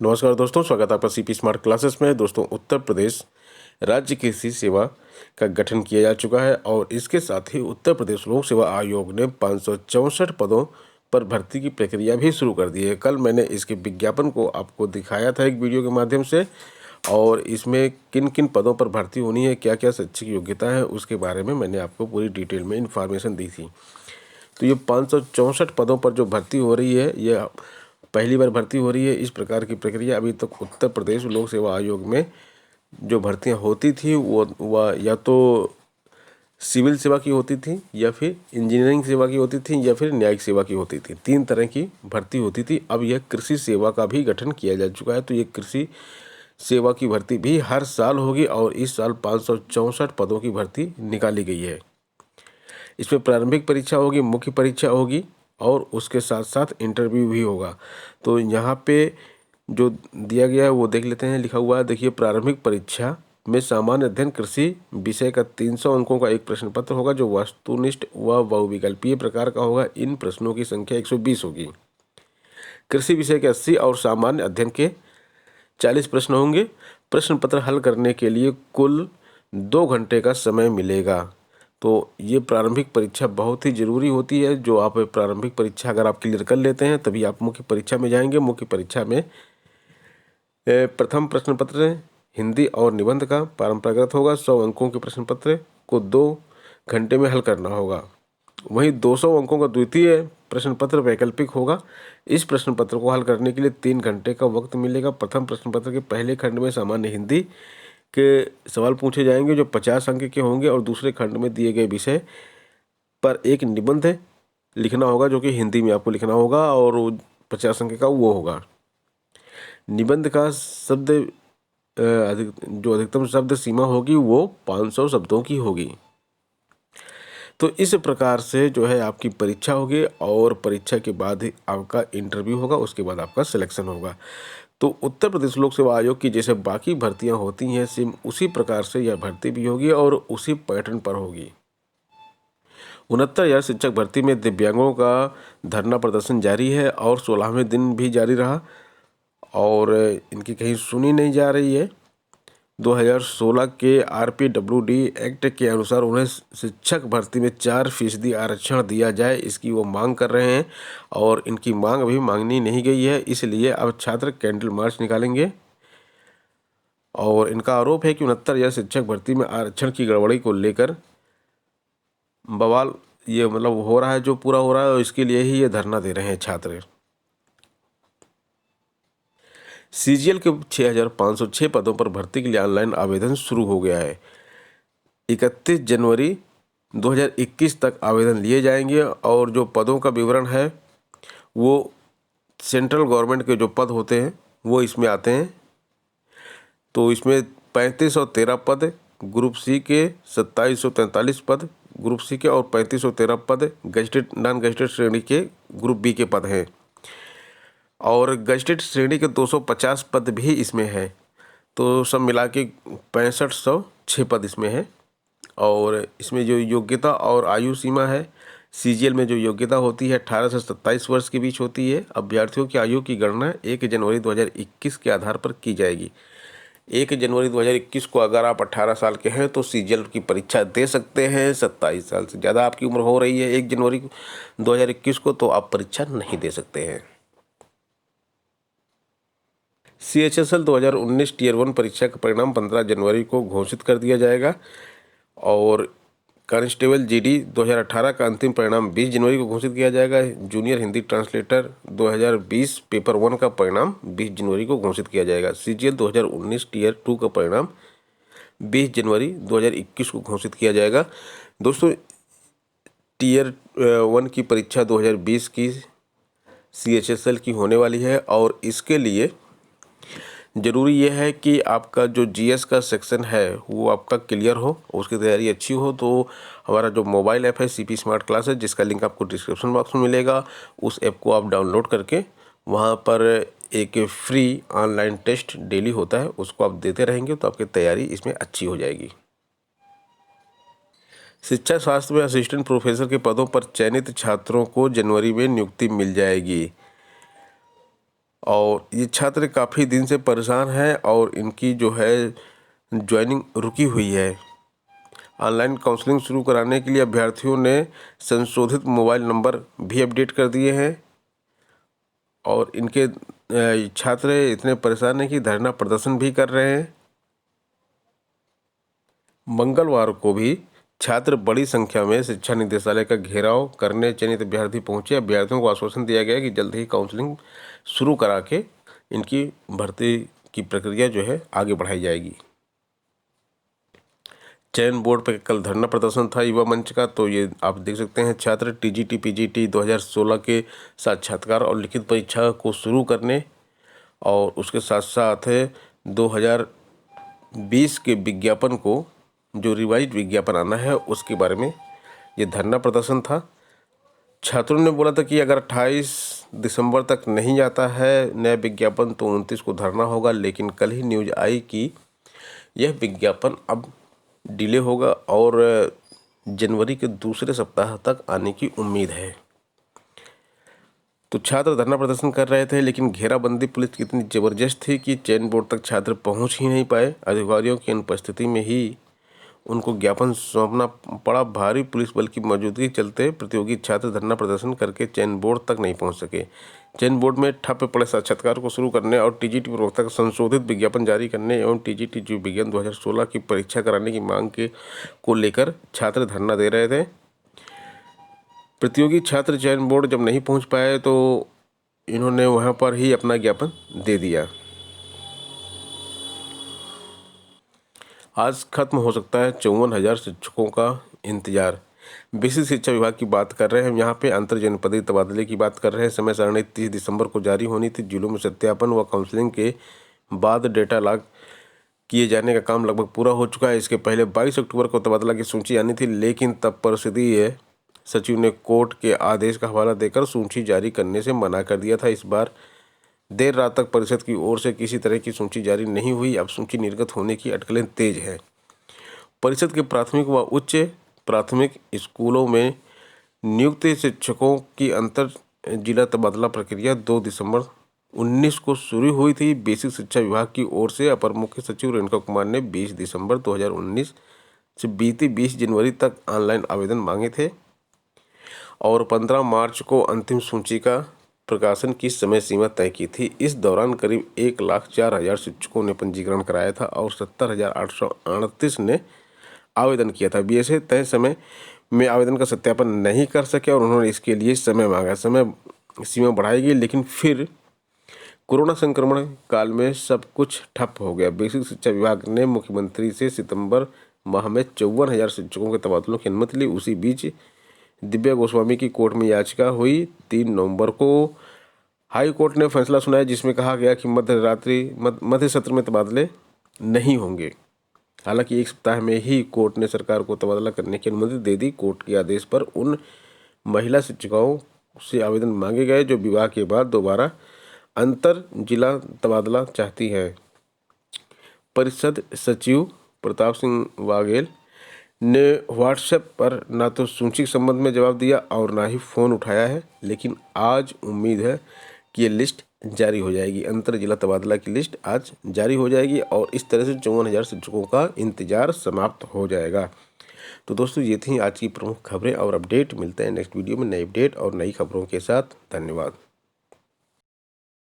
नमस्कार दोस्तों, स्वागत है आपका सीपी स्मार्ट क्लासेस में। दोस्तों, उत्तर प्रदेश राज्य कृषि सेवा का गठन किया जा चुका है और इसके साथ ही उत्तर प्रदेश लोक सेवा आयोग ने 564 पदों पर भर्ती की प्रक्रिया भी शुरू कर दी है। कल मैंने इसके विज्ञापन को आपको दिखाया था एक वीडियो के माध्यम से, और इसमें किन किन पदों पर भर्ती होनी है, क्या क्या शैक्षिक योग्यता है, उसके बारे में मैंने आपको पूरी डिटेल में इन्फॉर्मेशन दी थी। तो ये 564 पदों पर जो भर्ती हो रही है, ये पहली बार भर्ती हो रही है। इस प्रकार की प्रक्रिया अभी तक उत्तर प्रदेश लोक सेवा आयोग में जो भर्तियां होती थी वह या तो सिविल सेवा की होती थी, या फिर इंजीनियरिंग सेवा की होती थी, या फिर न्यायिक सेवा की होती थी। 3 तरह की भर्ती होती थी। अब यह कृषि सेवा का भी गठन किया जा चुका है। तो ये कृषि सेवा की भर्ती भी हर साल होगी और इस साल 564 पदों की भर्ती निकाली गई है। इसमें प्रारंभिक परीक्षा होगी, मुख्य परीक्षा होगी और उसके साथ साथ इंटरव्यू भी होगा। तो यहाँ पे जो दिया गया है वो देख लेते हैं। लिखा हुआ है, देखिए, प्रारंभिक परीक्षा में सामान्य अध्ययन कृषि विषय का 300 अंकों का एक प्रश्न पत्र होगा जो वस्तुनिष्ठ व बहुविकल्पीय प्रकार का होगा। इन प्रश्नों की संख्या 120 होगी। कृषि विषय के 80 और सामान्य अध्ययन के 40 प्रश्न होंगे। प्रश्न पत्र हल करने के लिए कुल 2 घंटे का समय मिलेगा। तो ये प्रारंभिक परीक्षा बहुत ही ज़रूरी होती है। जो आप प्रारंभिक परीक्षा अगर आप क्लियर कर लेते हैं तभी आप मुख्य परीक्षा में जाएंगे। मुख्य परीक्षा में प्रथम प्रश्न पत्र हिंदी और निबंध का परंपरागत होगा। 100 अंकों के प्रश्न पत्र को 2 घंटे में हल करना होगा। वहीं 200 अंकों का द्वितीय प्रश्न पत्र वैकल्पिक होगा। इस प्रश्न पत्र को हल करने के लिए 3 घंटे का वक्त मिलेगा। प्रथम प्रश्न पत्र के पहले खंड में सामान्य हिंदी के सवाल पूछे जाएंगे जो 50 अंक के होंगे, और दूसरे खंड में दिए गए विषय पर एक निबंध लिखना होगा जो कि हिंदी में आपको लिखना होगा, और 50 अंक का वो होगा। निबंध का शब्द जो अधिकतम शब्द सीमा होगी वो 500 शब्दों की होगी। तो इस प्रकार से जो है आपकी परीक्षा होगी, और परीक्षा के बाद ही आपका इंटरव्यू होगा, उसके बाद आपका सिलेक्शन होगा। तो उत्तर प्रदेश लोक सेवा आयोग की जैसे बाकी भर्तियां होती हैं, सेम उसी प्रकार से यह भर्ती भी होगी और उसी पैटर्न पर होगी। 69,000 शिक्षक भर्ती में दिव्यांगों का धरना प्रदर्शन जारी है और 16वें दिन भी जारी रहा, और इनकी कहीं सुनी नहीं जा रही है। 2016 के RPWD एक्ट के अनुसार उन्हें शिक्षक भर्ती में 4% आरक्षण दिया जाए, इसकी वो मांग कर रहे हैं, और इनकी मांग अभी मांगनी नहीं गई है। इसलिए अब छात्र कैंडल मार्च निकालेंगे, और इनका आरोप है कि 69,000 शिक्षक भर्ती में आरक्षण की गड़बड़ी को लेकर बवाल ये मतलब हो रहा है, जो पूरा हो रहा है, और इसके लिए ही ये धरना दे रहे हैं छात्र। CGL के 6,506 पदों पर भर्ती के लिए ऑनलाइन आवेदन शुरू हो गया है। 31 जनवरी 2021 तक आवेदन लिए जाएंगे, और जो पदों का विवरण है वो सेंट्रल गवर्नमेंट के जो पद होते हैं वो इसमें आते हैं। तो इसमें 3513 पद ग्रुप सी के, 2743 पद ग्रुप सी के, और 3513 पद गजटेड नॉन गजटेड श्रेणी के ग्रुप बी के पद हैं, और गजटेड श्रेणी के 250 पद भी इसमें है। तो सब मिला के 6506 पद इसमें है। और इसमें जो योग्यता और आयु सीमा है, CGL में जो योग्यता होती है 18 से 27 वर्ष के बीच होती है। अभ्यर्थियों की आयु की गणना 1 जनवरी 2021 के आधार पर की जाएगी। 1 जनवरी 2021 को अगर आप 18 साल के हैं तो CGL की परीक्षा दे सकते हैं। 27 साल से ज़्यादा आपकी उम्र हो रही है 1 जनवरी 2021 को, तो आप परीक्षा नहीं दे सकते हैं। CHSL 2019 टियर 1 परीक्षा का परिणाम 15 जनवरी को घोषित कर दिया जाएगा, और कांस्टेबल GD 2018 का अंतिम परिणाम 20 जनवरी को घोषित किया जाएगा। जूनियर हिंदी ट्रांसलेटर 2020 पेपर 1 का परिणाम 20 जनवरी को घोषित किया जाएगा। CGL 2019 टियर 2 का परिणाम 20 जनवरी 2021 को घोषित किया जाएगा। दोस्तों, टियर 1 की परीक्षा 2020 की CHSL की होने वाली है, और इसके लिए ज़रूरी यह है कि आपका जो GS का सेक्शन है वो आपका क्लियर हो, उसकी तैयारी अच्छी हो। तो हमारा जो मोबाइल ऐप है CP स्मार्ट क्लास है, जिसका लिंक आपको डिस्क्रिप्शन बॉक्स में मिलेगा, उस ऐप को आप डाउनलोड करके वहाँ पर एक फ्री ऑनलाइन टेस्ट डेली होता है, उसको आप देते रहेंगे तो आपकी तैयारी इसमें अच्छी हो जाएगी। शिक्षा शास्त्र में असिस्टेंट प्रोफेसर के पदों पर चयनित छात्रों को जनवरी में नियुक्ति मिल जाएगी, और ये छात्र काफ़ी दिन से परेशान हैं और इनकी जो है ज्वाइनिंग रुकी हुई है। ऑनलाइन काउंसलिंग शुरू कराने के लिए अभ्यर्थियों ने संशोधित मोबाइल नंबर भी अपडेट कर दिए हैं और इनके छात्र इतने परेशान हैं कि धरना प्रदर्शन भी कर रहे हैं। मंगलवार को भी छात्र बड़ी संख्या में शिक्षा निदेशालय का घेराव करने चयनित अभ्यर्थी पहुंचे। अभ्यर्थियों को आश्वासन दिया गया कि जल्द ही काउंसलिंग शुरू करा के इनकी भर्ती की प्रक्रिया जो है आगे बढ़ाई जाएगी। चयन बोर्ड पर कल धरना प्रदर्शन था युवा मंच का, तो ये आप देख सकते हैं छात्र टीजीटी पीजीटी 2016 के साक्षात्कार और लिखित परीक्षा को शुरू करने और उसके साथ साथ 2020 के विज्ञापन को जो रिवाइज विज्ञापन आना है उसके बारे में ये धरना प्रदर्शन था। छात्रों ने बोला था कि अगर 28 दिसंबर तक नहीं आता है नया विज्ञापन तो 29 को धरना होगा, लेकिन कल ही न्यूज आई कि यह विज्ञापन अब डिले होगा और जनवरी के दूसरे सप्ताह तक आने की उम्मीद है। तो छात्र धरना प्रदर्शन कर रहे थे, लेकिन घेराबंदी पुलिस की इतनी ज़बरदस्त थी कि चयन बोर्ड तक छात्र पहुंच ही नहीं पाए। अधिकारियों की अनुपस्थिति में ही उनको ज्ञापन सौंपना पड़ा। भारी पुलिस बल की मौजूदगी चलते प्रतियोगी छात्र धरना प्रदर्शन करके चयन बोर्ड तक नहीं पहुंच सके। चयन बोर्ड में ठप पड़े साक्षात्कार को शुरू करने और टीजीटी प्रवक्ता का संशोधित विज्ञापन जारी करने एवं टीजीटी जीव विज्ञान 2016 की परीक्षा कराने की मांग को लेकर छात्र धरना दे रहे थे। प्रतियोगी छात्र चयन बोर्ड जब नहीं पहुँच पाए तो इन्होंने वहाँ पर ही अपना ज्ञापन दे दिया। आज खत्म हो सकता है 54,000 शिक्षकों का इंतजार। बेसिक शिक्षा विभाग की बात कर रहे हैं, यहाँ पे अंतर जनपदीय तबादले की बात कर रहे हैं। समय सारणी 30 दिसंबर को जारी होनी थी। जिलों में सत्यापन व काउंसलिंग के बाद डेटा लॉक किए जाने का काम लगभग पूरा हो चुका है। इसके पहले 22 अक्टूबर को तबादला की सूची आनी थी, लेकिन तब परिषदीय सचिव ने कोर्ट के आदेश का हवाला देकर सूची जारी करने से मना कर दिया था। इस बार देर रात तक परिषद की ओर से किसी तरह की सूची जारी नहीं हुई। अब सूची निर्गत होने की अटकलें तेज हैं। परिषद के प्राथमिक व उच्च प्राथमिक स्कूलों में नियुक्त शिक्षकों की अंतर जिला तबादला प्रक्रिया 2 दिसंबर 19 को शुरू हुई थी। बेसिक शिक्षा विभाग की ओर से अपर मुख्य सचिव रेणुका कुमार ने 20 दिसंबर 2019 से बीती 20 जनवरी तक ऑनलाइन आवेदन मांगे थे और 15 मार्च को अंतिम सूची का प्रकाशन की समय सीमा तय की थी। इस दौरान करीब 1,04,000 शिक्षकों ने पंजीकरण कराया था और 70,838 ने आवेदन किया था। बीएसए तय समय में आवेदन का सत्यापन नहीं कर सके और उन्होंने इसके लिए समय मांगा। समय सीमा बढ़ाई गई, लेकिन फिर कोरोना संक्रमण काल में सब कुछ ठप हो गया। बेसिक शिक्षा विभाग ने मुख्यमंत्री से सितंबर माह में 54,000 शिक्षकों के तबादलों की अनुमति ली। उसी बीच दिव्या गोस्वामी की कोर्ट में याचिका हुई। 3 नवंबर को हाई कोर्ट ने फैसला सुनाया, जिसमें कहा गया कि मध्य सत्र में तबादले नहीं होंगे। हालांकि एक सप्ताह में ही कोर्ट ने सरकार को तबादला करने की अनुमति दे दी। कोर्ट के आदेश पर उन महिला शिक्षिकाओं से आवेदन मांगे गए जो विवाह के बाद दोबारा अंतर जिला तबादला चाहती हैं। परिषद सचिव प्रताप सिंह वाघेल ने व्हाट्सएप पर ना तो सूची के संबंध में जवाब दिया और ना ही फ़ोन उठाया है, लेकिन आज उम्मीद है कि ये लिस्ट जारी हो जाएगी। अंतर जिला तबादला की लिस्ट आज जारी हो जाएगी और इस तरह से 54,000 शिक्षकों का इंतजार समाप्त हो जाएगा। तो दोस्तों, ये थी आज की प्रमुख खबरें और अपडेट। मिलते हैं नेक्स्ट वीडियो में नई अपडेट और नई खबरों के साथ। धन्यवाद।